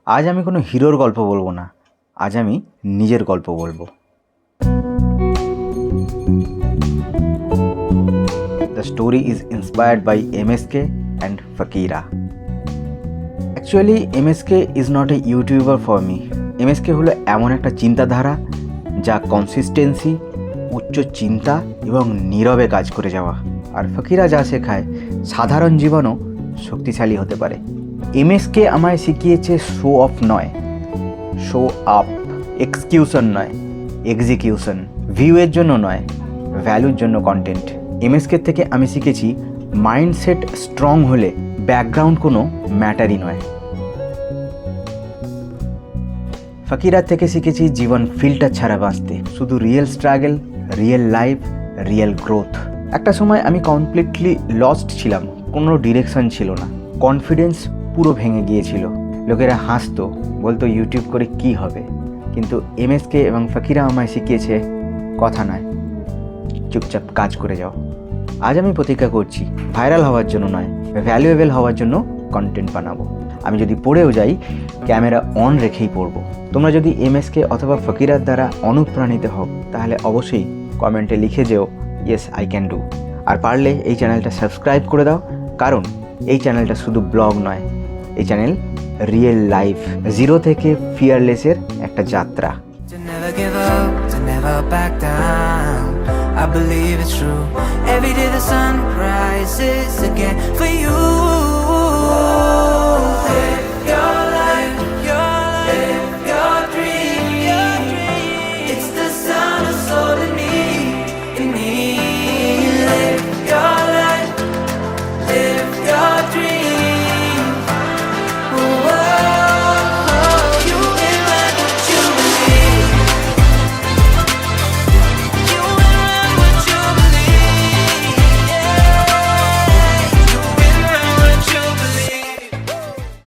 আজ আমি কোনো হিরোর গল্প বলবো না, আজ আমি নিজের গল্প বলবো। The story is inspired by MSK and Fakira. Actually, MSK is not a YouTuber for me. MSK হলো এমন একটা চিন্তাধারা যা কনসিস্টেন্সি, উচ্চ চিন্তা এবং নীরবে কাজ করে যাওয়া। আর ফকিরা যা শেখায় সাধারণ জীবনও শক্তিশালী হতে পারে। এমএসকে আমায় শিখিয়েছে শো অফ নয়, শো আপ, এক্সকিউশন নয়, এক্সিকিউশন, ভিউয়ের জন্য নয়, ভ্যালুর জন্য কন্টেন্ট। এমএসকে থেকে আমি শিখেছি মাইন্ডসেট স্ট্রং হলে ব্যাকগ্রাউন্ড কোনো ম্যাটারই নয়। ফকিরার থেকে শিখেছি জীবন ফিল্টার ছাড়া বাঁচতে, শুধু real struggle, real life, real growth. একটা সময় আমি কমপ্লিটলি লস্ট ছিলাম, কোনো ডিরেকশন ছিল না, কনফিডেন্স পুরো ভেঙে গিয়েছিল। লোকেরা হাসতো, বলতো ইউটিউব করে কি হবে, কিন্তু এমএসকে এবং ফকিরা আমায় শিখিয়েছে কথা নয়, চুপচাপ কাজ করে যাও। আজ আমি প্রতিজ্ঞা করছি ভাইরাল হওয়ার জন্য নয়, ভ্যালুয়েবল হওয়ার জন্য কন্টেন্ট বানাবো। আমি যদি পড়েও যাই ক্যামেরা অন রেখেই পড়বো। তোমরা যদি এমএসকে অথবা ফকিরার দ্বারা অনুপ্রাণিত হও তাহলে অবশ্যই কমেন্টে লিখে যেও ইয়েস আই ক্যান ডু। আর পারলে এই চ্যানেলটা সাবস্ক্রাইব করে দাও, কারণ এই চ্যানেলটা শুধু ব্লগ নয়, এই চ্যানেল রিয়েল লাইফ, জিরো থেকে ফিয়ারলেসের একটা যাত্রা। I believe it's true. Every day the sun rises again for you.